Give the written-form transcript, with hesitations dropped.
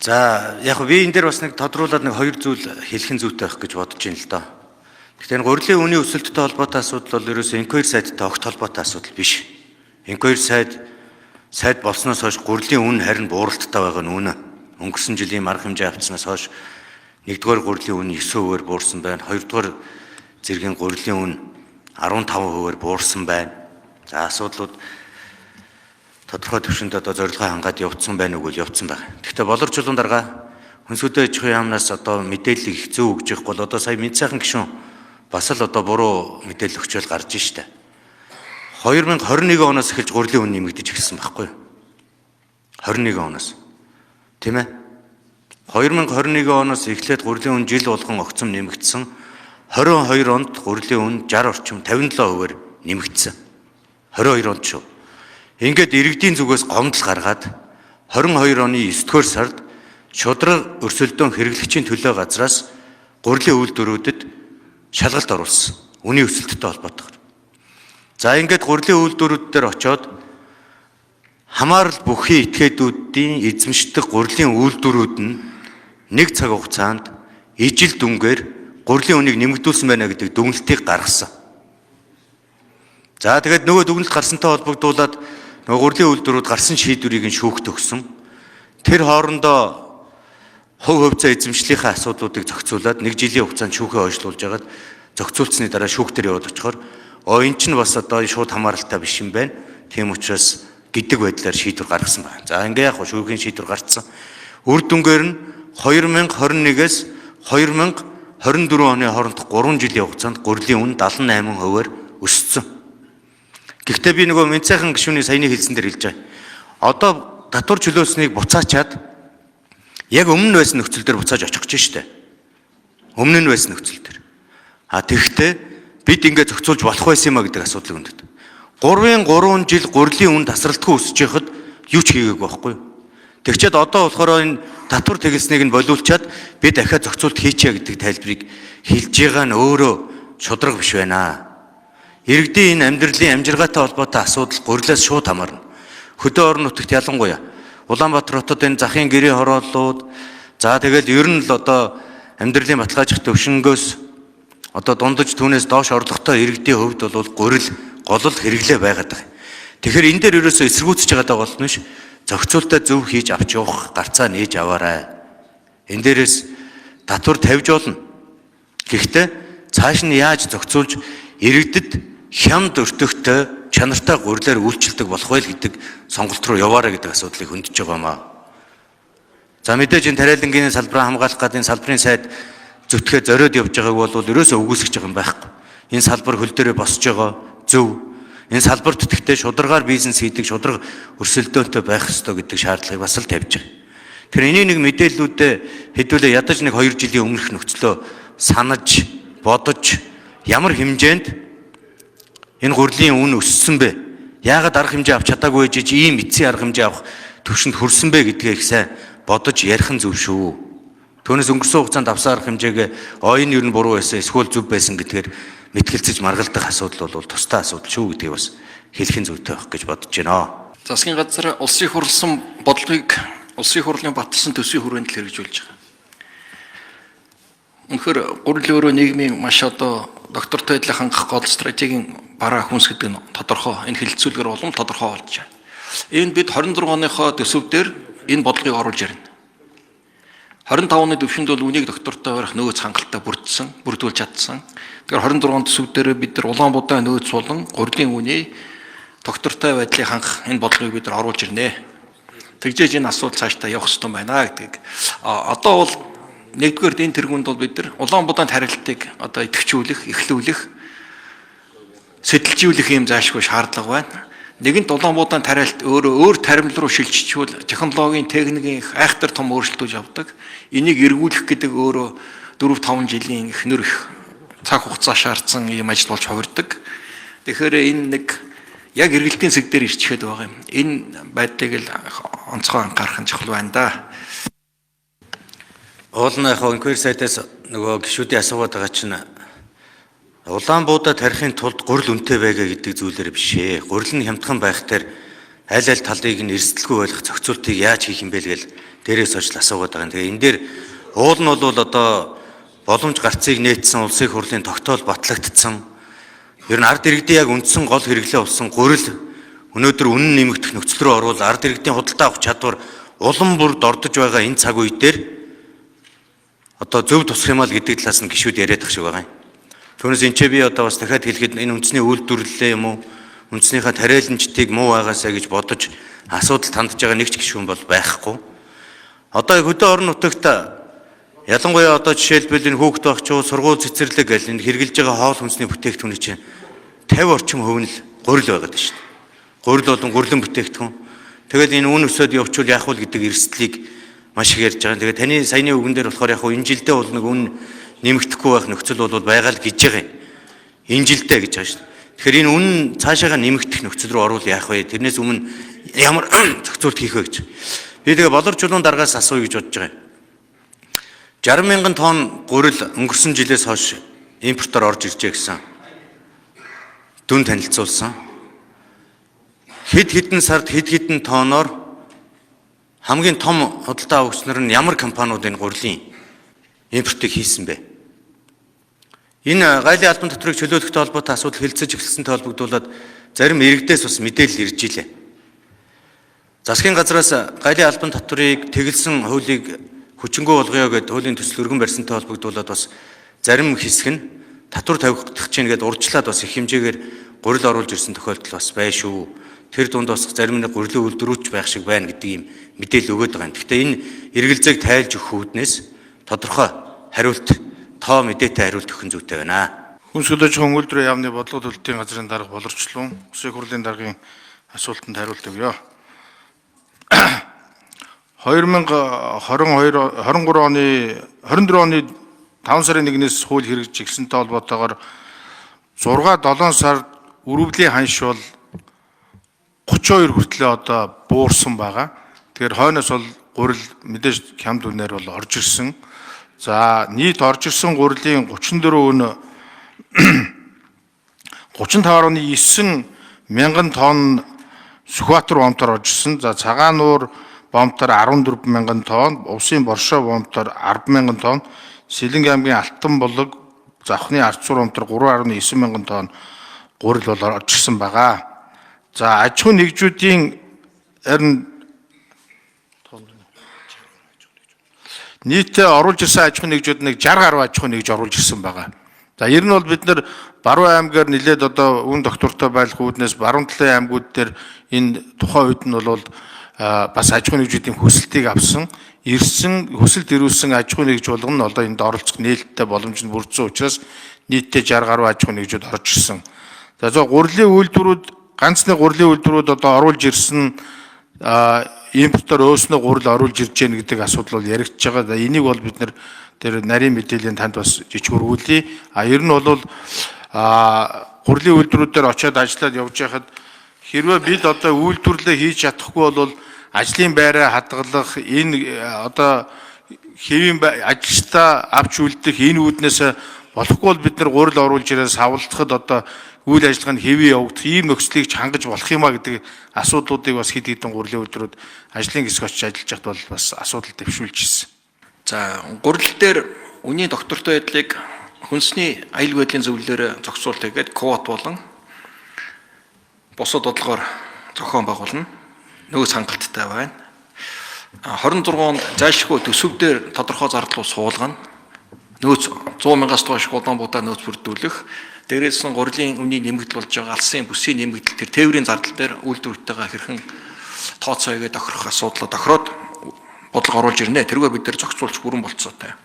За яг би энэ дээр бас нэг тодруулаад нэг хоёр зүйл хэлхэн зүйтэй байх гэж бодож байна л доо. Тэгэхээр гурилын үнийн өсөлттэй холбоотой асуудал бол ерөөсөө инквайри сайдтай огт холбоотой асуудал биш. Инквайри сайд болсноос хойш гурилын үн харин бууралттай байгаа нь үнэ. Өнгөрсөн жилийн марга хэмжээ авцснаас хойш 1-р гурилын үн 9%-аар буурсан байна. 2-р зэргийн гурилын үн 15%-аар буурсан байна. За асуудлууд тодорхой төвшөнд одоо зорилгоо хангаад явцсан байна уу гэвэл явцсан байна. Гэхдээ болор чулуун дарга хүнсүдэ аж ахуйн яамнаас одоо мэдээлэл их зөв өгж явах бол одоо сая мэд сайхан гишүүн бас л одоо буруу мэдээлэл өгчөөл гарч штэ. 2021 оноос эхэлж гурилын үн нэмэгдэж эхэлсэн байхгүй юу? 21 оноос. Тийм ээ. 2021 оноос эхлээд гурилын үн жил болгон огцом нэмэгдсэн. 22 онд гурилын үн 60 орчим 57%-аар нэмэгдсэн. 22 онд шүү. Ингээд иргэдийн зүгээс гомдол гаргаад 22 оны 9-р сард шудраг өрсөлдөөн хэрэглэгчийн төлөө газраас гурилын үйлдвэрүүдэд шалгалт оруулсан. Үнийн өсөлттэй холбоотойгоор. За ингээд гурилын үйлдвэрүүд дээр очоод хамаарал бүхий этгээдүүдийн эзэмшдэг гурилын үйлдвэрүүд нь нэг цаг хугацаанд ижил дүнгээр гурилын үнийг нэмэгдүүлсэн байна гэдэг дүгнэлтийг гаргасан. За тэгээд нөгөө дүгнэлт гарсантай холбогдуулаад нөгөө гурилын үйлдвэрүүд гарсан шийдвэрийг нь шүүхт өгсөн. Тэр хоорондоо хувьцаа эзэмшлийнхаа асуудлуудыг зохицуулаад 1 жилийн хугацаанд шүүхээ ойшлуулж агаад зохицуулсны дараа шүүхтэр яваад очихоор энэ чинь бас одоо шууд хамааралтай биш юм байна. Тийм учраас гэдэг байдлаар шийдвэр гаргасан байна. За ингээ яг шүүхийн шийдвэр гарцсан. Үр дүнгээр нь 2021-ээс 2024 оны хооронд 3 жилийн хугацаанд гурилын үн 78%-аар өссөн. Гэхдээ би нөгөө мэд сайхан гишүүний саяны хэлсэн дээр хэлж байгаа. Одоо татвар чөлөөснийг буцаачаад яг өмнө байсан нөхцөл дээр буцааж очих гэж штэ. Өмнө нь байсан нөхцөл дээр. Тэгэхдээ бид ингээд зохицуулж болох байсан юм а гэдэг асуудлыг өндөд. 3 жил гурилын үн тасралтгүй өсөж яхад юу ч хийгээгүй байхгүй юу? Тэгчээд одоо болохоор энэ татвар тэгэлснийг нь болиулчаад би дахиад зохицуулт хийчээ гэдэг тайлбарыг хэлж байгаа нь өөрөө шудраг биш байна. Иргэдийн энэ амьдралын амжиргаатай холбоотой асуудал гурилаас шууд хамаарна. Хөдөө орон нутагт ялангуяа Улаанбаатар хотод энэ захын гэрээ хорооллууд за тэгэл ер нь л одоо амьдралын баталгаажих төвшнгөөс одоо дундаж түүнээс доош орлоготой иргэдийн хувьд бол гурил гол хэрэглээ байгаад байгаа. Тэгэхээр энэ дээр ерөөсөө эсэргүүцэж байгаа бол нь ш зохицуултаа зөв хийж авч явах гарцаа нээж аваарай. Энэ дээрээс татвар тавьж болно. Гэхдээ цааш нь яаж зохицуулж иргэдэд хямд өртөгтэй чанартай гурилаар үйлчлдэг болох вэ гэдэг сонголт руу яваарай гэдэг асуудлыг хөндөж байгаа маа. За мэдээж энэ тариалангийн салбараа хамгаалах гэдэг салбарын сайд зүтгээ зориод явж байгааг бол ерөөсөө үгүйсгэж байгаа юм байхгүй. Энэ салбар хөл дээрээ босч байгаа зөв. Энэ салбарт тэгтээ шударгаар бизнес хийдэг шудраг өрсөлдөөнтэй байх ёстой гэдэг шаардлагыг бас л тавьж байгаа. Тэр энийг нэг мэдээллүүдэд хэдүүлээ ядаж нэг 2 жилийн өмнөх нөхцлөө санаж бодож ямар хэмжээнд энэ гурилын үн өссөн бэ? Яагаад арга хэмжээ авч чадаагүй гэж ийм эцсийн арга хэмжээ авах төвшөнд хүрсэн бэ гэдгээ их сайн бодож ярих нь зөв шүү. Түүнээс өнгөрсөн хугацаанд авсан арга хэмжээгээ энэ юу н буруу байсан эсвэл зөв байсан гэдгээр мэтгэлцэж маргалдах асуудал бол тустай асуудал шүү гэдгийг бас хэлхэн зүйтэй байх гэж бодож байна. Засгийн газар улсын хурлсан бодлогыг улсын хурлын баталсан төсвийн хүрээнд л хэрэгжүүлж байгаа. Үнэхээр гурил өөрөө нийгмийн маш одоо доктортой байдлыг хангах гол стратегийн бараа хүнс гэдэг нь тодорхой энэ хэлэлцүүлгээр улам тодорхой болж байна. Энд бид 26 оныхоо төсөвдөр энэ бодлогыг оруулж ирнэ. 25 оны төвшөнд бол үнийг доктортой барих нөөц хангалттай бүрдүүлж чадсан. Тэгэхээр 26 төсөвдөр бид нар Улаанбуудаа нөөц болон гурилын үний доктортой байдлыг хангах энэ бодлогыг бид нар оруулж ирнэ. Тэгжээж энэ асуудал цаашдаа явах ёстой байна гэдгийг. Одоо бол нэгдүгээр энэ тэргуунд бол бид нар Улаанбуудаа харилцааг одоо идэвхжүүлэх, эхлүүлэх, сэтэлжүүлэх юм заашгүй шаардлага байна. Нэгэнт Улаанбуудаа тариалт өөр таримл руу шилжчихвэл технологийн, техникийн их айхтар том өөрчлөлтүүд явдаг. Энийг эргүүлэх гэдэг өөрөө 4-5 жилийн эхнэр их цаг хугацаа шаардсан юм ажил болж хувирдаг. Тэгэхээр энэ нэг яг эргэлтийн зэг дээр ирчихэд байгаа юм. Энэ байдлыг л онцгой анхаарах нь чухал байна да. Уулна яг инквайри сайтаас нөгөө гишүүдийн асуугаад байгаа чинь Улаанбуудаа тарихын тулд гурил үнэтэй байгаа гэдэг зүйлээр биш ээ. Гурил нь хямдхан байх дээр аль талыг нь эрсдэлгүй болох зохицуултыг яаж хийх юм бэ гэж дээрээс очил асуугаад байгаа. Тэгээ энэ дээр уул нь бол одоо боломж гарцыг нээсэн улсын их хурлын тогтоол батлагдсан. Ер нь ард иргэдийн яг үндсэн гол хэрэглээ болсон гурил өнөөдөр үнэн нэмэгдэх нөхцөл рүү орвол ард иргэдийн худалдаа авах чадвар улам бүр дордож байгаа энэ цаг үе дээр одоо зөв тусах юм аа гэдэг талаас нь гишүүд яриад байгаа шиг байгаа юм. Түүнээс энэ ч би одоо бас дахиад хэлэхэд энэ үндэсний үйлдвэрлэлээ юм уу үндснийхээ тариаланчдыг муу байгаасаа гэж бодож асуудал тандж байгаа нэг ч гишүүн бол байхгүй. Одоо хөдөө орон нутагт ялангуяа одоо жишээлбэл энэ хүүхэд багчуу сургууль цэцэрлэг гэл энэ хэрэгжилж байгаа хоол хүнсний бүтээгдэхүүний чинь 50 орчим хувь нь гурил байгаад байна шүү дээ. Гурил болон гурилан бүтээгдэхүүн. Тэгэл энэ үн өсөд явуучвал яах вэ гэдэг эрсдлийг маш их ярьж байгаа. Тэгээ таны саяны үгэн дээр болохоор яг энэ жилдээ бол нэг үн нэмэгдэхгүй байх нөхцөл бол байгаа л гэж байгаа юм. Энэ жилдээ гэж байгаа шүү дээ. Тэгэхээр энэ үн цаашаага нэмэгдэх нөхцөл рүү орвол яах вэ? Тэрнээс өмнө ямар зохицуулт хийх вэ гэж. Би тэгээ болор чулуун даргаас асууя гэж бодож байгаа юм. 60 мянган тонн гурил өнгөрсөн жилээс хойш импортоор орж иржээ гэсэн дүн танилцуулсан. Хэд хэдэн сард хэд хэдэн тонноор хамгийн том худалдаа авагч нар нь ямар компаниуд энэ гурилын импортыг хийсэн бэ? Энэ гайлын албан татварыг чөлөөлөхтэй холбоотой асуудал хэлцэж эхэлсэнтэй холбогдуулаад зарим иргэдээс бас мэдээлэл ирж илээ. Засгийн газраас гайлын албан татварыг тэгэлсэн хуулийг хүчингү болгоё гэд хуулийн төсөл өргөн барьсантай холбогдуулаад бас зарим хэсэг нь татвар тавигдах чинь гээд урьдчилаад бас их хэмжээгээр гурил оруулж ирсэн тохиолдол бас байна шүү. Тэр дунд бас зарим нэг гурилын үйлдвэрүүч байх шиг байна гэдэг ийм мэдээлэл өгöd байгаа юм. Гэхдээ энэ эргэлзээг тайлж өгөх үүднээс тодорхой хариулт тоо мэдээтэй хариулт өгөх нь зүйтэй байна. Хүнс хөдөлж хүн үйлдвэрийн яамны бодлого төлөлтийн газрын дарга боловсчлон Улсын их хурлын даргын асуултанд хариулт өгье. 2023 оны 5 сарын 1-ээс хууль хэрэгжиж эхэлсэнтэй холбоотойгоор 6-7 сард өрөвлийн ханш бол 32 хүртлээ одоо буурсан байгаа. Тэгэхээр хойноос бол гурил мэдээж хямд үнээр бол орж ирсэн. За нийт орж ирсэн гурилын 34 өн 35.9 мянган тонн Сүхбаатар бомтоор орж ирсэн. За цагаан нуур бомтоор 14 мянган тонн, Усын Боршоо бомтоор 10 мянган тонн, Сэлэнг аймгийн Алтан булаг, Завхны Арцуур бомтоор 3.9 мянган тонн гурил бол орж ирсэн байгаа. За аж ахуйн нэгжүүдийн харин нийтээ оруулж ирсэн аж ахуйн нэгжүүд нэг 60 гаруй аж ахуйн нэгж оруулж ирсэн байгаа. За ер нь бол бид нар Баруун аймгаар нэлээд одоо үн доктортой байх үүднээс баруун талын аймагуд дээр энэ тухайн үед нь бол бас аж ахуйн нэгжүүдийн хүсэлтийг авсан, ирсэн хүсэлт ирүүлсэн аж ахуйн нэгж болгоно нь одоо энд оролцох нээлттэй боломж нь бүрдсэн учраас нийтдээ 60 гаруй аж ахуйн нэгжүүд орж ирсэн. За гурилын үйлдвэрүүд ганцны гурилын үйлдвэрүүд одоо оруулж ирсэн импортоор өөснөө гурил оруулж ирж гэнэ гэдэг асуудал бол яригдж байгаа. Энийг бол бид нар тэр нарийн мэдээллийн танд бас жижиг өргүүлье. Ер нь бол гурилын үйлдвэрүүдээр очиод ажиллаад явж байхад хэрвээ бид одоо үйлдвэрлэлээ хийж чадахгүй бол ажлын байраа хадгалах энэ одоо хэвийн ажилчдаа авч үлдэх энэ үүднээс болохгүй бол бид нар гурил оруулж ирээд савлдахад одоо үйл ажиллагаанд хэвээ явагдах ийм нөхцөлийг хангаж болох юм а гэдэг асуудлуудыг бас хэд хэдэн гурилын үйлдвэрүүд ажлын хэсэг очиж ажиллаж байхад бол бас асуудал дэвшүүлж ирсэн. За гурил дээр үнийн доктортой байдлыг хүнсний аюул байдлын зөвлөлөөр зохицуулт хийгээд квот болон бусад бодлогоор зохион байгуулна. Нөөц хангалттай байна. 26 онд зайлшгүй төсөв дээр тодорхой зардал суулгана. Нөөц 100 мянгаас доош Улаанбаатар нөөц бүрдүүлэх, дээрээс нь гурилын үнийн нэмэгдэл болж байгаа алсын бүсийн нэмэгдэл тэр тээврийн зардал дээр үйлдвэртэйгээ хэрхэн тооцоогоо тохирох асуудлаа тохироод бодлого оруулж ирнэ. Тэргээ бид нэр зохицуулж бүрэн болцоотой.